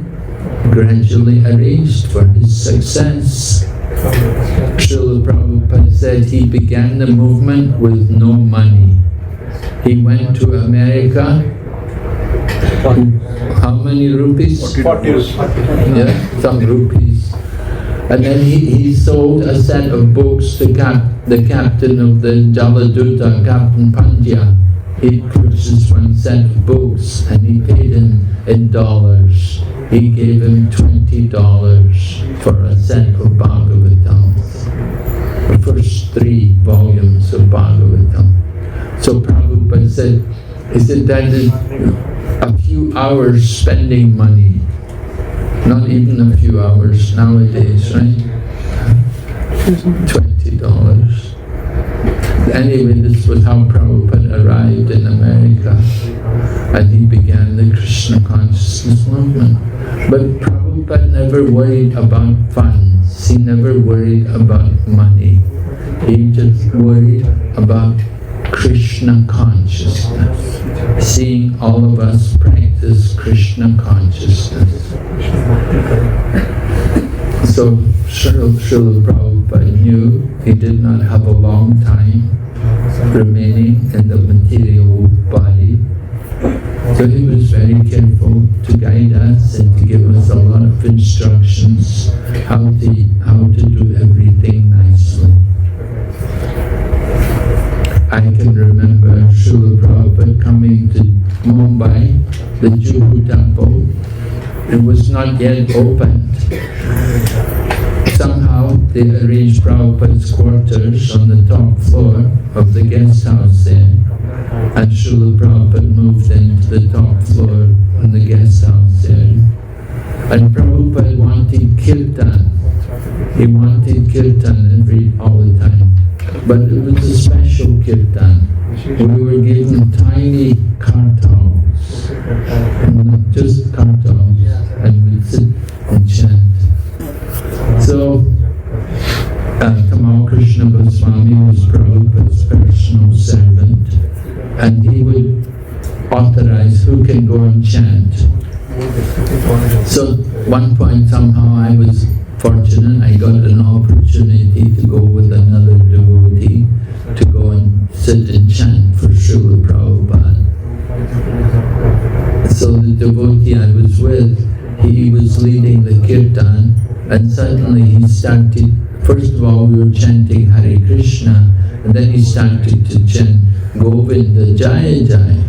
gradually arranged for his success. Srila Prabhupada said he began the movement with no money. He went to America. How many rupees? 40 rupees. Yeah, some rupees. And then he sold a set of books to the captain of the Jaladuta, Captain Pandya. He purchased one set of books and he paid him in dollars. He gave him $20 for a set of Bhagavatam, the first 3 volumes of Bhagavatam. So Prabhupada said, he said that is a few hours spending money, not even a few hours nowadays, right? $20. Anyway, this was how Prabhupada arrived in America, and he began the Krishna consciousness movement. But Prabhupada never worried about funds. He never worried about money. He just worried about Krishna consciousness, seeing all of us practice Krishna consciousness. So Srila Prabhupada knew he did not have a long time remaining in the material body. So he was very careful to guide us and to give us a lot of instructions how to do everything nicely. I can remember Srila Prabhupada coming to Mumbai, the Juhu temple. It was not yet opened. Somehow they arranged Prabhupada's quarters on the top floor of the guest house there. And Srila Prabhupada moved into the top floor in the guest house there. And Prabhupada wanted kirtan. He wanted kirtan all the time. But it was a special kirtan. We were given tiny kartals, just kartals, and we'd sit and chant. So, Tamal Krishna Goswami was Prabhupada's personal servant, and he would authorize who can go and chant. So, one point somehow I was fortunate, I got an opportunity to go with another devotee to go and sit and chant for Srila Prabhupada. So the devotee I was with, he was leading the kirtan, and suddenly he started, first of all we were chanting Hare Krishna, and then he started to chant Govinda Jaya Jaya.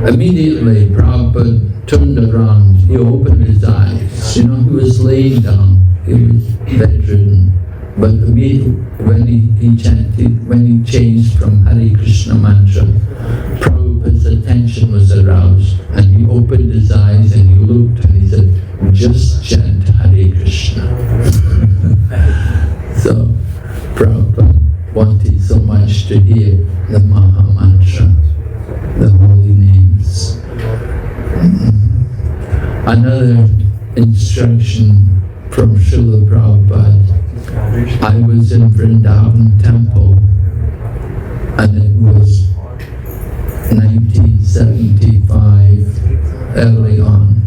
Immediately Prabhupada turned around, he opened his eyes, he was laying down, he was bedridden. But immediately when he chanted, when he changed from Hare Krishna mantra, Prabhupada's attention was aroused, and he opened his eyes and he looked and he said, just chant Hare Krishna. So Prabhupada wanted so much to hear the Maha Mantra, the holy names. Another instruction from Srila Prabhupada. I was in Vrindavan temple, and it was 1975, early on.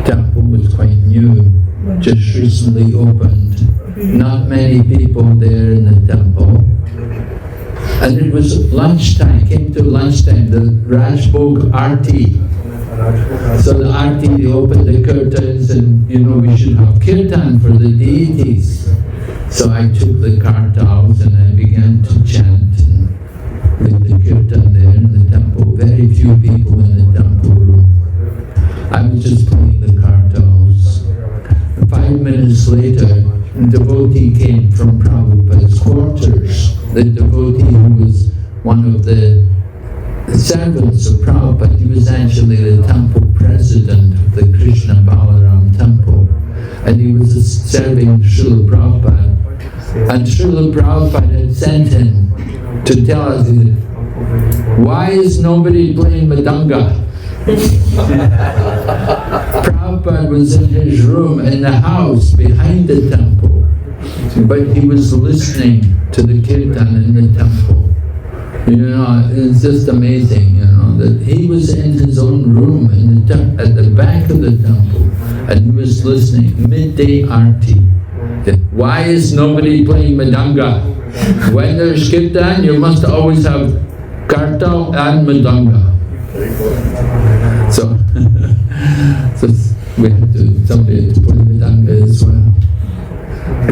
Temple was quite new, just recently opened. Not many people there in the temple. And it was lunchtime, came to lunchtime, the Rajbhog Arti. So the Arti, they opened the curtains and, we should have kirtan for the deities. So I took the kartals and I began to chant with the kirtan there in the temple. Very few people in the temple room. I was just playing the kartals. 5 minutes later, a devotee came from Prabhupada's quarters. The devotee who was one of the servants of Prabhupada, he was actually the temple president of the Krishna Balaram temple. And he was serving Srila Prabhupada. And Srila Prabhupada had sent him to tell us, why is nobody playing Madanga? Prabhupada was in his room in the house behind the temple, but he was listening to the kirtan in the temple. You know, it's just amazing, you know, that he was in his own room in the at the back of the temple, and he was listening, midday arti. Why is nobody playing Madanga? When there's kirtan, you must always have kartal and Madanga. So, so we have to, somebody to play Madanga as well.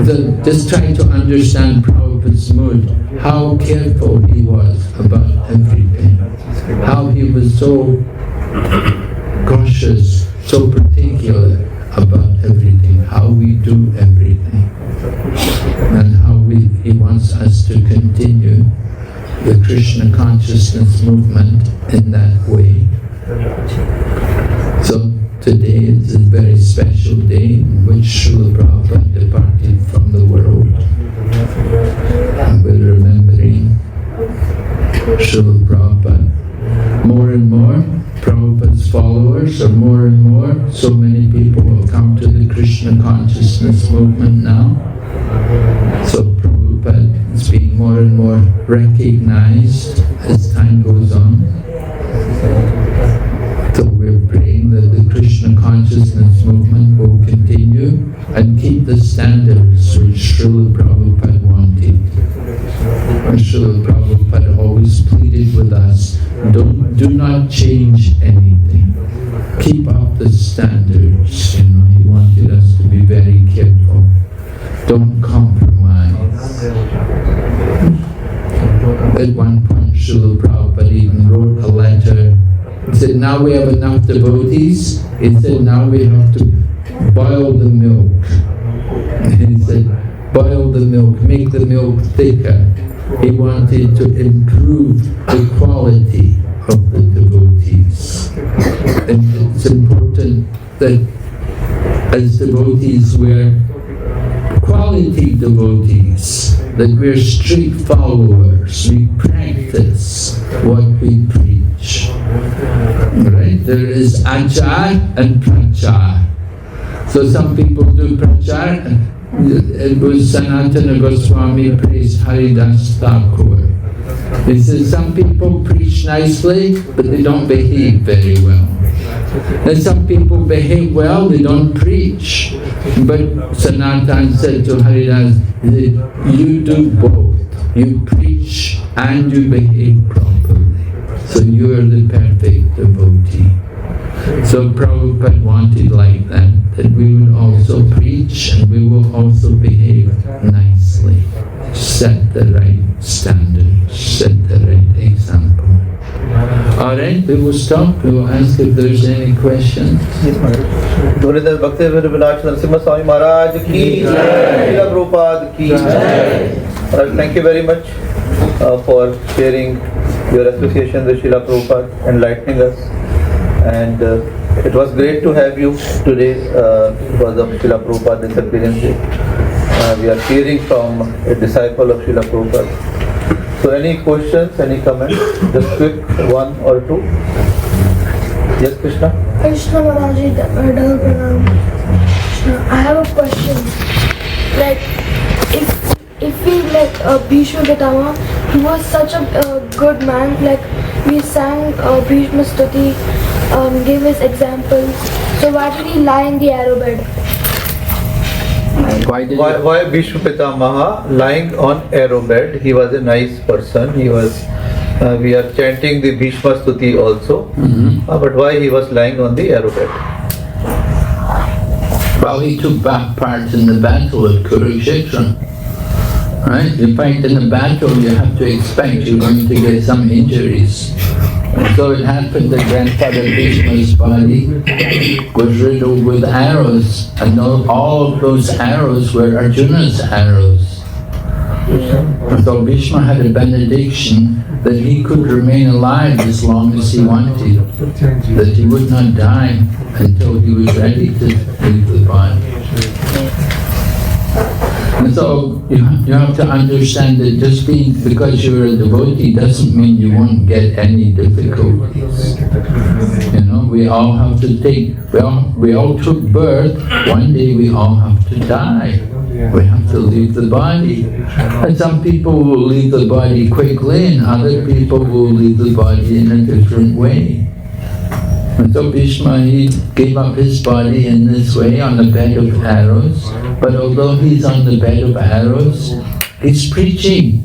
So just try to understand Prabhupada's mood, how careful he was about everything, how he was so cautious, so particular about everything, how we do everything, and how he wants us to continue the Krishna consciousness movement in that way. So today is a very special day in which Srila Prabhupada departed from the world. And we're remembering Srila Prabhupada. More and more, Prabhupada's followers are more and more. So many people have come to the Krishna consciousness movement now. So Prabhupada is being more and more recognized as time goes on. So we're praying that the Krishna consciousness movement will continue and keep the standards which Srila Prabhupada wanted. And Srila Prabhupada always pleaded with us, do not change anything. Keep up the standards. You know, he wanted us to be very careful. Don't compromise. At one point, Srila Prabhupada even wrote a letter. He said, now we have enough devotees. He said, now we have to boil the milk. He said, boil the milk, make the milk thicker. He wanted to improve the quality of the devotees. And it's important that as devotees we're quality devotees, that we're strict followers, we practice what we preach. Right? There is achar and prachar. So some people do prachar, it was Sanatana Goswami praised Haridas Thakur. He says some people preach nicely, but they don't behave very well. And some people behave well, they don't preach. But Sanatan said to Haridas, you do both. You preach and you behave properly. So you are the perfect devotee. So Prabhupada wanted like that we would also preach and we will also behave nicely. Set the right standards, set the right example. Alright, we will stop. We will ask if there's any questions. Dhuridas Bhakti Vilash Narasimha Swami Maharaj ki Jai, Srila Prabhupada ki Jai. Thank you very much for sharing your association with Srila Prabhupada, enlightening us. And it was great to have you today because of Srila Prabhupada disappearance day. We are hearing from a disciple of Srila Prabhupada. So any questions, any comments? Just quick, one or two. Yes, Krishna? Krishna Maharaji, I have a question. Like, if we like Bhishma Pitama, he was such a good man. Like we sang Bhishma Stuti, gave his examples. So why did he lie in the arrow bed? Why Bhishma Pitamaha lying on arrow bed? He was a nice person. He was. We are chanting the Bhishma Stuti also. But why he was lying on the arrow bed? Well, he took part in the battle at Kurukshetra. Right? You fight in a battle, you have to expect you're going to get some injuries. And so it happened that Grandfather Bhishma's body was riddled with arrows, and all of those arrows were Arjuna's arrows. And so Bhishma had a benediction that he could remain alive as long as he wanted, that he would not die until he was ready to leave the body. And so you have to understand that just because you're a devotee doesn't mean you won't get any difficulties. You know, we all have to we all took birth. One day we all have to die. We have to leave the body. And some people will leave the body quickly and other people will leave the body in a different way. And so Bhishma, he gave up his body in this way on the bed of arrows. But although he's on the bed of arrows, he's preaching.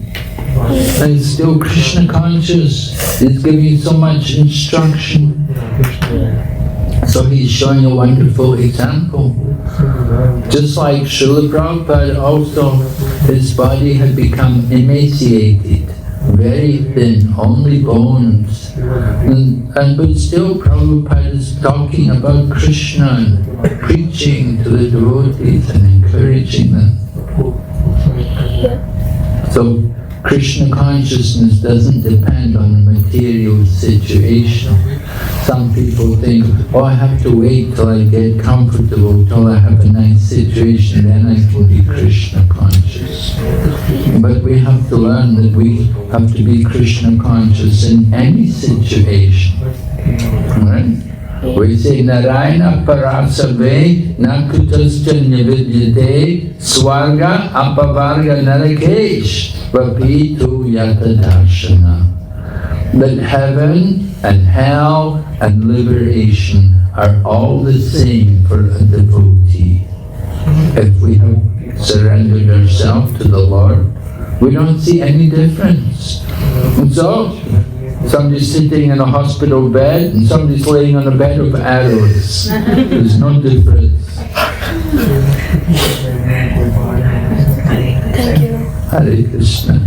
And he's still Krishna conscious. He's giving so much instruction. So he's showing a wonderful example. Just like Srila Prabhupada also, his body had become emaciated, very thin, only bones. But still Prabhupada is talking about Krishna and preaching to the devotees and encouraging them. So Krishna consciousness doesn't depend on the material situation. Some people think, oh, I have to wait till I get comfortable, till I have a nice situation, then I can be Krishna conscious. But we have to learn that we have to be Krishna conscious in any situation. Right? We say, Narayana parasave na kutascha nividyate swarga apavarga narakesh vapitu yatadarshana. That heaven and hell and liberation are all the same for a devotee. If we have surrendered ourselves to the Lord, we don't see any difference. And so, somebody's sitting in a hospital bed and somebody's laying on a bed of arrows. There's no difference. Thank you. Hare Krishna.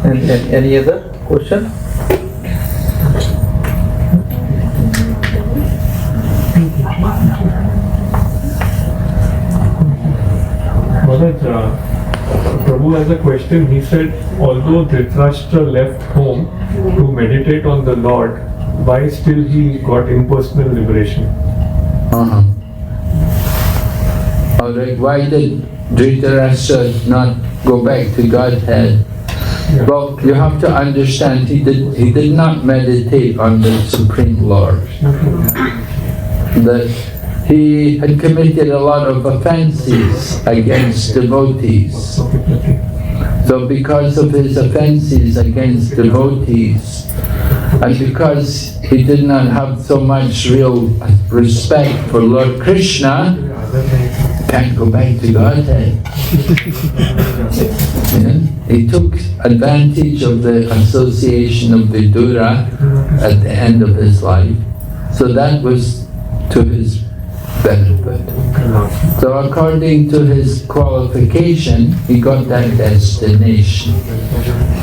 And any other question? Prabhu has a question. He said, although Dhritarashtra left home to meditate on the Lord, why still he got impersonal liberation? Alright, why did Dhritarashtra not go back to Godhead? Yeah. Well, you have to understand, he did not meditate on the Supreme Lord. That he had committed a lot of offenses against devotees. So because of his offenses against devotees, and because he did not have so much real respect for Lord Krishna, can't go back to Godhead. Yeah? He took advantage of the association of Vidura at the end of his life, so that was to his benefit. So according to his qualification, he got that destination.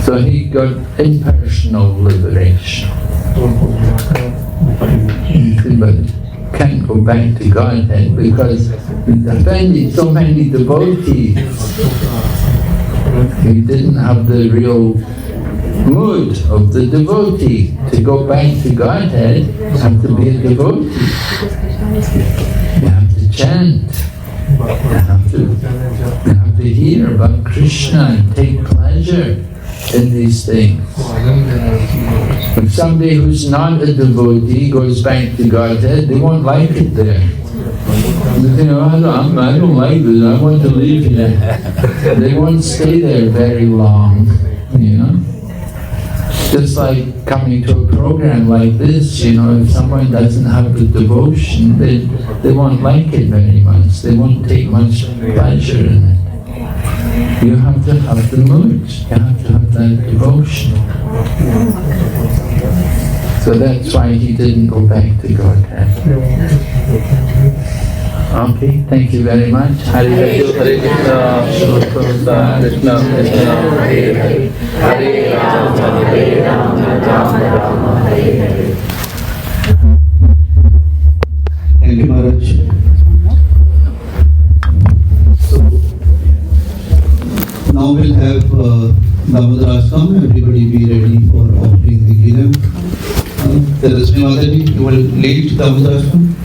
So he got impersonal liberation. But can't go back to Godhead because he offended so many devotees. He didn't have the real mood of the devotee. To go back to Godhead, you have to be a devotee. You have to chant. You have to hear about Krishna and take pleasure in these things. If somebody who's not a devotee goes back to Godhead, they won't like it there. They think, I don't like this, I want to leave here. They won't stay there very long, you know. Just like coming to a program like this, you know, if someone doesn't have the devotion, they won't like it very much. They won't take much pleasure in it. You have to have the mood. You have to have that devotion. So that's why he didn't go back to Godhead. Okay, thank you very much. Hare Krishna, Hare Krishna, Krishna Krishna, Hare Hare, Hare Rama, Hare Rama, Rama Rama, Hare Hare. Thank you, Maharaj. So, now we'll have Damodar's come. Everybody be ready for offering the Gilam. Terasmi Mataji, you will lead Damodar's come.